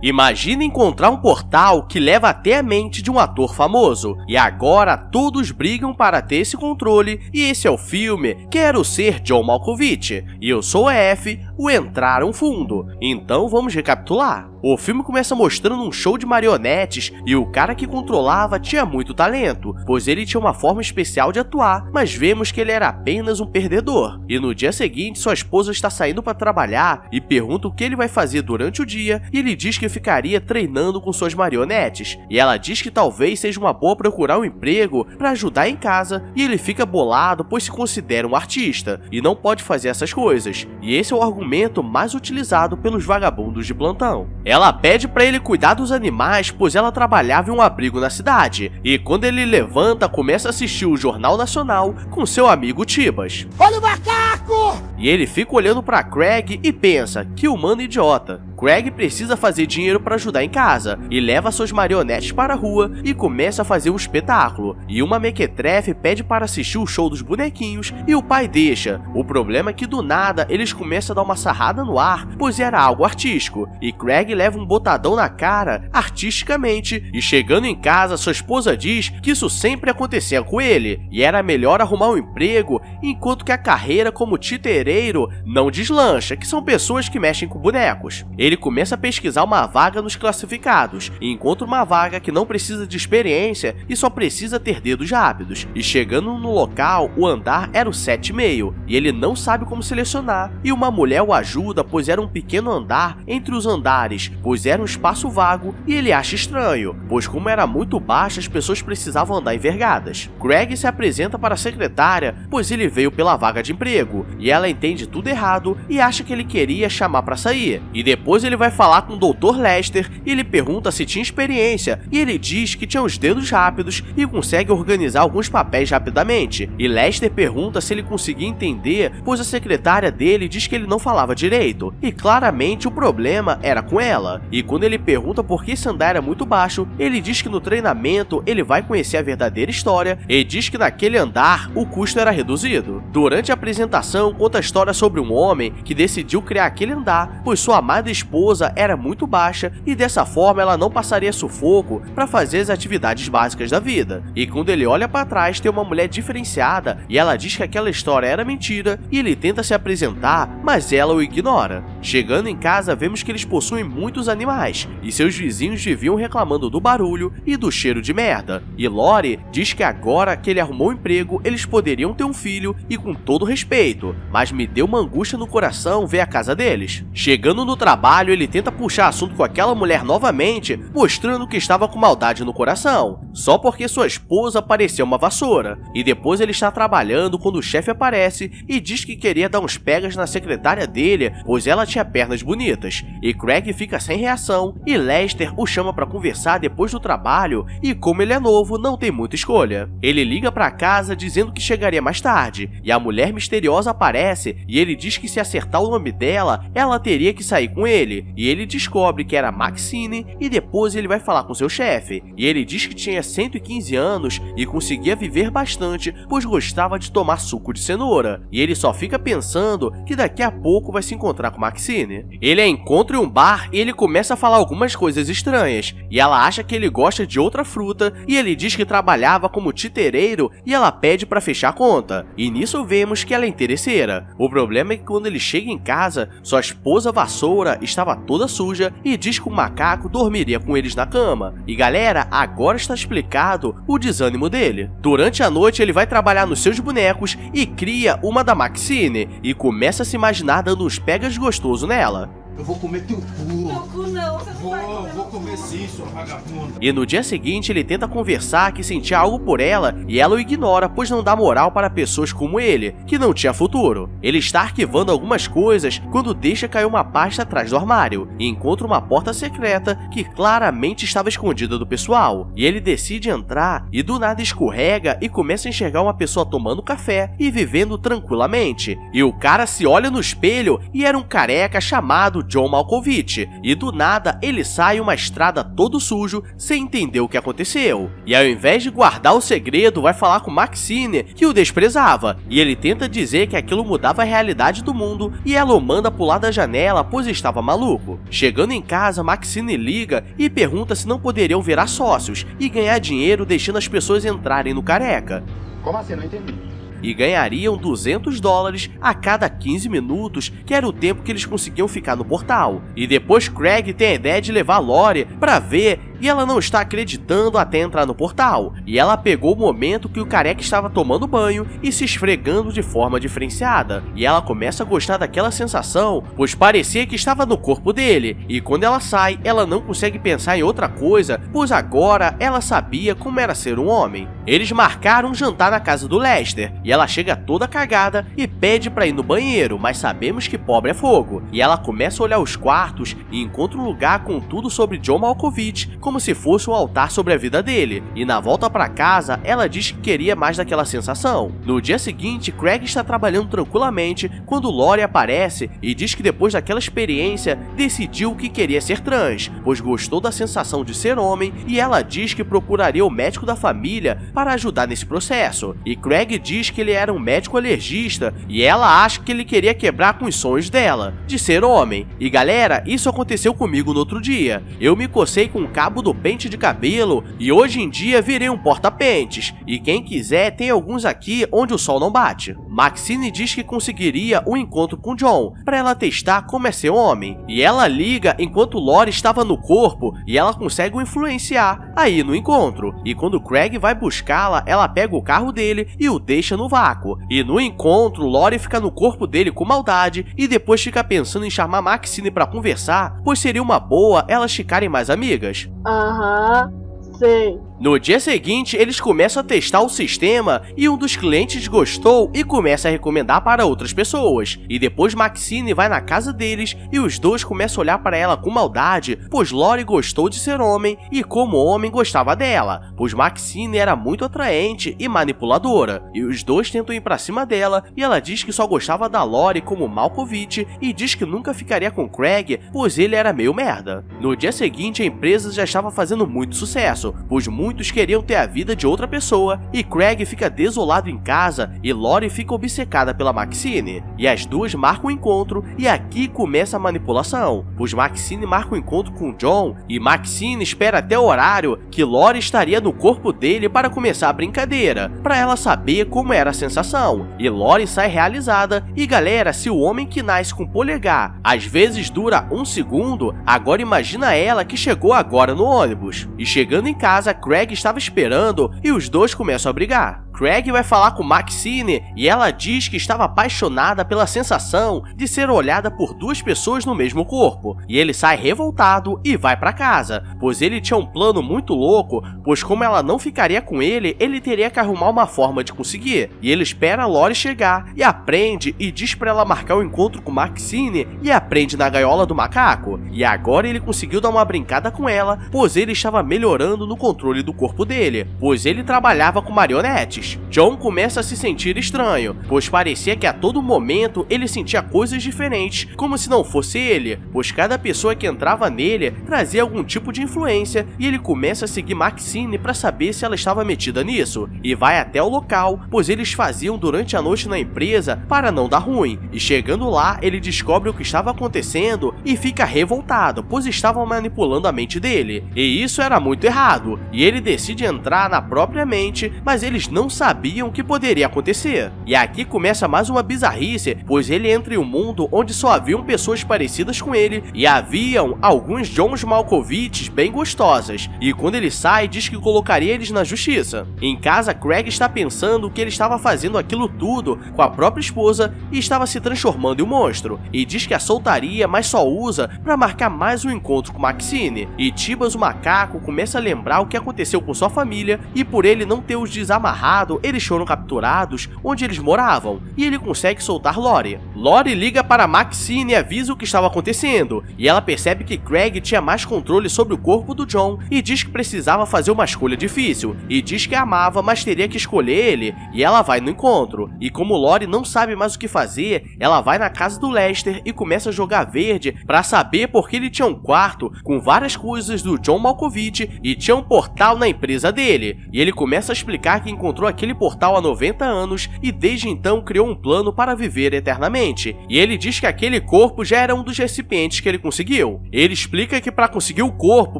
Imagina encontrar um portal que leva até a mente de um ator famoso, e agora todos brigam para ter esse controle, e esse é o filme Quero Ser John Malkovich, e eu sou o F, o Entraram Fundo. Então vamos recapitular. O filme começa mostrando um show de marionetes e o cara que controlava tinha muito talento, pois ele tinha uma forma especial de atuar, mas vemos que ele era apenas um perdedor. E no dia seguinte, sua esposa está saindo para trabalhar e pergunta o que ele vai fazer durante o dia, e ele diz que ficaria treinando com suas marionetes. E ela diz que talvez seja uma boa procurar um emprego para ajudar em casa, e ele fica bolado pois se considera um artista e não pode fazer essas coisas. E esse é o argumento mais utilizado pelos vagabundos de plantão. Ela pede para ele cuidar dos animais, pois ela trabalhava em um abrigo na cidade, e quando ele levanta, começa a assistir o Jornal Nacional com seu amigo Tibas. Olha o macaco! E ele fica olhando para Craig e pensa, que humano idiota. Craig precisa fazer dinheiro para ajudar em casa, e leva suas marionetes para a rua e começa a fazer um espetáculo. E uma mequetrefe pede para assistir o show dos bonequinhos e o pai deixa. O problema é que do nada eles começam a dar uma sarrada no ar, pois era algo artístico, e Craig leva um botadão na cara artisticamente, e chegando em casa sua esposa diz que isso sempre acontecia com ele, e era melhor arrumar um emprego, enquanto que a carreira como titereiro não deslancha, que são pessoas que mexem com bonecos. Ele começa a pesquisar uma vaga nos classificados, e encontra uma vaga que não precisa de experiência e só precisa ter dedos rápidos, e chegando no local, o andar era o 7,5, e ele não sabe como selecionar, e uma mulher o ajuda, pois era um pequeno andar entre os andares, pois era um espaço vago, e ele acha estranho, pois como era muito baixo, as pessoas precisavam andar envergadas. Craig se apresenta para a secretária, pois ele veio pela vaga de emprego, e ela entende tudo errado e acha que ele queria chamar para sair, e depois ele vai falar com o Dr. Lester e ele pergunta se tinha experiência, e ele diz que tinha os dedos rápidos e consegue organizar alguns papéis rapidamente, e Lester pergunta se ele conseguia entender, pois a secretária dele diz que ele não falava direito, e claramente o problema era com ela. E quando ele pergunta por que esse andar era muito baixo, ele diz que no treinamento ele vai conhecer a verdadeira história, e diz que naquele andar o custo era reduzido. Durante a apresentação conta a história sobre um homem que decidiu criar aquele andar, pois sua amada esposa era muito baixa e dessa forma ela não passaria sufoco para fazer as atividades básicas da vida. E quando ele olha para trás tem uma mulher diferenciada e ela diz que aquela história era mentira, e ele tenta se apresentar, mas ela o ignora. Chegando em casa vemos que eles possuem muitos animais e seus vizinhos viviam reclamando do barulho e do cheiro de merda, e Lori diz que agora que ele arrumou um emprego eles poderiam ter um filho, e com todo respeito, mas me deu uma angústia no coração ver a casa deles. Chegando no trabalho ele tenta puxar assunto com aquela mulher novamente, mostrando que estava com maldade no coração, só porque sua esposa parecia uma vassoura. E depois ele está trabalhando quando o chefe aparece e diz que queria dar uns pegas na secretária dele, pois ela tinha pernas bonitas, e Craig fica sem reação, e Lester o chama para conversar depois do trabalho, e como ele é novo, não tem muita escolha. Ele liga para casa dizendo que chegaria mais tarde, e a mulher misteriosa aparece, e ele diz que se acertar o nome dela, ela teria que sair com ele, e ele descobre que era Maxine, e depois ele vai falar com seu chefe, e ele diz que tinha 115 anos e conseguia viver bastante, pois gostava de tomar suco de cenoura, e ele só fica pensando que daqui a pouco vai se encontrar com Maxine. Ele a encontra em um bar e ele começa a falar algumas coisas estranhas, e ela acha que ele gosta de outra fruta, e ele diz que trabalhava como titereiro e ela pede para fechar a conta, e nisso vemos que ela é interesseira. O problema é que quando ele chega em casa, sua esposa vassoura estava toda suja e diz que o macaco dormiria com eles na cama. E galera, agora está explicado o desânimo dele. Durante a noite ele vai trabalhar nos seus bonecos e cria uma da Maxine e começa a se imaginar dando uns pegas gostoso nela. Eu vou comer teu cu. Meu cu não, você não vai comer. Vou comer sim, sua vagabunda. E no dia seguinte ele tenta conversar que sentia algo por ela e ela o ignora, pois não dá moral para pessoas como ele, que não tinha futuro. Ele está arquivando algumas coisas quando deixa cair uma pasta atrás do armário e encontra uma porta secreta que claramente estava escondida do pessoal. E ele decide entrar e do nada escorrega e começa a enxergar uma pessoa tomando café e vivendo tranquilamente. E o cara se olha no espelho e era um careca chamado John Malkovich, e do nada ele sai uma estrada todo sujo sem entender o que aconteceu. E ao invés de guardar o segredo, vai falar com Maxine, que o desprezava, e ele tenta dizer que aquilo mudava a realidade do mundo e ela o manda pular da janela pois estava maluco. Chegando em casa, Maxine liga e pergunta se não poderiam virar sócios e ganhar dinheiro deixando as pessoas entrarem no careca. Como assim? Não entendi. E ganhariam $200 a cada 15 minutos, que era o tempo que eles conseguiam ficar no portal. E depois Craig tem a ideia de levar Lori pra ver, e ela não está acreditando até entrar no portal. E ela pegou o momento que o careca estava tomando banho e se esfregando de forma diferenciada. E ela começa a gostar daquela sensação, pois parecia que estava no corpo dele. E quando ela sai, ela não consegue pensar em outra coisa, pois agora ela sabia como era ser um homem. Eles marcaram um jantar na casa do Lester, e ela chega toda cagada e pede pra ir no banheiro, mas sabemos que pobre é fogo. E ela começa a olhar os quartos e encontra um lugar com tudo sobre John Malkovich, como se fosse um altar sobre a vida dele. E na volta pra casa, ela diz que queria mais daquela sensação. No dia seguinte, Craig está trabalhando tranquilamente quando Lori aparece e diz que depois daquela experiência, decidiu que queria ser trans, pois gostou da sensação de ser homem, e ela diz que procuraria o médico da família para ajudar nesse processo. E Craig diz que ele era um médico alergista e ela acha que ele queria quebrar com os sonhos dela, de ser homem. E galera, isso aconteceu comigo no outro dia. Eu me cocei com um cabo do pente de cabelo e hoje em dia virei um porta-pentes. E quem quiser, tem alguns aqui onde o sol não bate. Maxine diz que conseguiria um encontro com John, para ela testar como é ser homem. E ela liga enquanto Lori estava no corpo e ela consegue o influenciar aí no encontro. E quando Craig vai buscá-la, ela pega o carro dele e o deixa no vácuo. E no encontro, Lori fica no corpo dele com maldade e depois fica pensando em chamar Maxine para conversar, pois seria uma boa elas ficarem mais amigas. Aham, sei. No dia seguinte, eles começam a testar o sistema e um dos clientes gostou e começa a recomendar para outras pessoas. E depois Maxine vai na casa deles e os dois começam a olhar para ela com maldade, pois Lori gostou de ser homem e como homem gostava dela, pois Maxine era muito atraente e manipuladora. E os dois tentam ir para cima dela e ela diz que só gostava da Lori como Malkovich e diz que nunca ficaria com Craig, pois ele era meio merda. No dia seguinte, a empresa já estava fazendo muito sucesso, pois muitos queriam ter a vida de outra pessoa e Craig fica desolado em casa e Lori fica obcecada pela Maxine. E as duas marcam um encontro e aqui começa a manipulação, pois Maxine marca um encontro com John e Maxine espera até o horário que Lori estaria no corpo dele para começar a brincadeira, para ela saber como era a sensação. E Lori sai realizada e galera, se o homem que nasce com polegar às vezes dura 1 segundo, agora imagina ela que chegou agora no ônibus. E chegando em casa, Craig estava esperando e os dois começam a brigar. Craig vai falar com Maxine e ela diz que estava apaixonada pela sensação de ser olhada por duas pessoas no mesmo corpo. E ele sai revoltado e vai para casa, pois ele tinha um plano muito louco, pois como ela não ficaria com ele, ele teria que arrumar uma forma de conseguir. E ele espera a Lori chegar e aprende e diz para ela marcar o encontro com Maxine e aprende na gaiola do macaco. E agora ele conseguiu dar uma brincada com ela, pois ele estava melhorando no controle do corpo dele, pois ele trabalhava com marionetes. John começa a se sentir estranho, pois parecia que a todo momento ele sentia coisas diferentes, como se não fosse ele, pois cada pessoa que entrava nele trazia algum tipo de influência e ele começa a seguir Maxine para saber se ela estava metida nisso, e vai até o local, pois eles faziam durante a noite na empresa para não dar ruim, e chegando lá ele descobre o que estava acontecendo e fica revoltado, pois estavam manipulando a mente dele, e isso era muito errado, e ele decide entrar na própria mente, mas eles não sabiam o que poderia acontecer. E aqui começa mais uma bizarrice, pois ele entra em um mundo onde só haviam pessoas parecidas com ele e haviam alguns Johns Malkoviches bem gostosas, e quando ele sai diz que colocaria eles na justiça. Em casa, Craig está pensando que ele estava fazendo aquilo tudo com a própria esposa e estava se transformando em um monstro, e diz que a soltaria, mas só usa para marcar mais um encontro com Maxine. E Tibas o macaco começa a lembrar o que aconteceu com sua família e por ele não ter os desamarrado passado, eles foram capturados onde eles moravam, e ele consegue soltar Lori. Lori liga para Maxine e avisa o que estava acontecendo, e ela percebe que Craig tinha mais controle sobre o corpo do John e diz que precisava fazer uma escolha difícil, e diz que amava, mas teria que escolher ele, e ela vai no encontro. E como Lori não sabe mais o que fazer, ela vai na casa do Lester e começa a jogar verde para saber porque ele tinha um quarto com várias coisas do John Malkovich e tinha um portal na empresa dele. E ele começa a explicar que encontrou aquele portal há 90 anos e desde então criou um plano para viver eternamente. E ele diz que aquele corpo já era um dos recipientes que ele conseguiu. Ele explica que para conseguir o corpo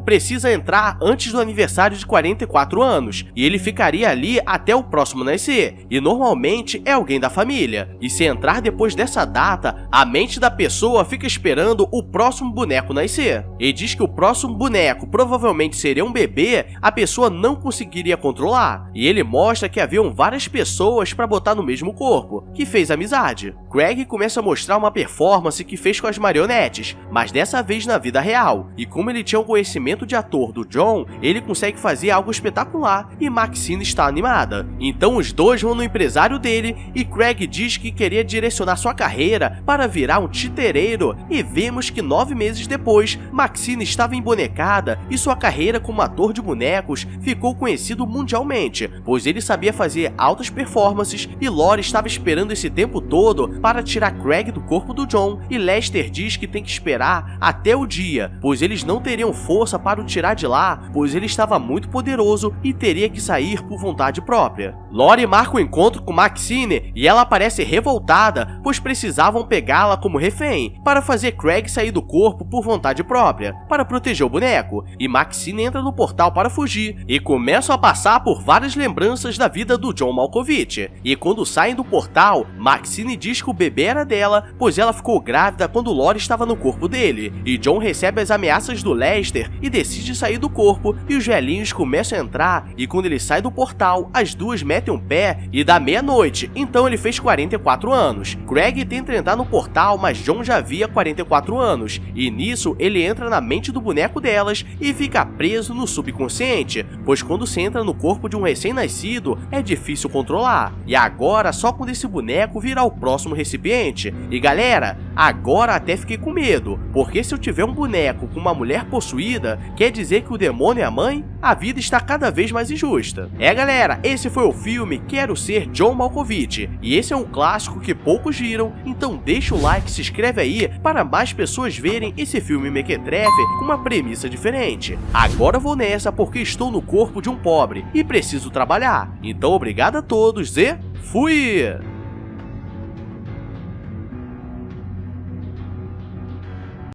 precisa entrar antes do aniversário de 44 anos e ele ficaria ali até o próximo nascer. E normalmente é alguém da família. E se entrar depois dessa data, a mente da pessoa fica esperando o próximo boneco nascer. E diz que o próximo boneco provavelmente seria um bebê, a pessoa não conseguiria controlar. E ele mostra que haviam várias pessoas para botar no mesmo corpo, que fez amizade. Craig começa a mostrar uma performance que fez com as marionetes, mas dessa vez na vida real. E como ele tinha o conhecimento de ator do John, ele consegue fazer algo espetacular e Maxine está animada. Então os dois vão no empresário dele e Craig diz que queria direcionar sua carreira para virar um titereiro e vemos que 9 meses depois, Maxine estava embonecada e sua carreira como ator de bonecos ficou conhecido mundialmente, pois ele sabia fazer altas performances e Lori estava esperando esse tempo todo para tirar Craig do corpo do John e Lester diz que tem que esperar até o dia, pois eles não teriam força para o tirar de lá, pois ele estava muito poderoso e teria que sair por vontade própria. Lori marca o encontro com Maxine e ela parece revoltada, pois precisavam pegá-la como refém para fazer Craig sair do corpo por vontade própria, para proteger o boneco, e Maxine entra no portal para fugir e começam a passar por várias lembranças da vida do John Malkovich. E quando saem do portal, Maxine diz que o bebê era dela, pois ela ficou grávida quando Lori estava no corpo dele, e John recebe as ameaças do Lester e decide sair do corpo, e os velhinhos começam a entrar, e quando ele sai do portal, as duas metem um pé e dá meia-noite, então ele fez 44 anos. Craig tenta entrar no portal, mas John já havia 44 anos, e nisso ele entra na mente do boneco delas e fica preso no subconsciente, pois quando se entra no corpo de um recém-nascido, é difícil controlar. E agora, só quando esse boneco virar o próximo recipiente. E galera, agora até fiquei com medo, porque se eu tiver um boneco com uma mulher possuída, quer dizer que o demônio é a mãe? A vida está cada vez mais injusta. Galera, esse foi o filme Quero Ser John Malkovich, e esse é um clássico que poucos viram, então deixa o like e se inscreve aí para mais pessoas verem esse filme mequetrefe com uma premissa diferente. Agora vou nessa porque estou no corpo de um pobre e preciso trabalhar. Então obrigado a todos e fui!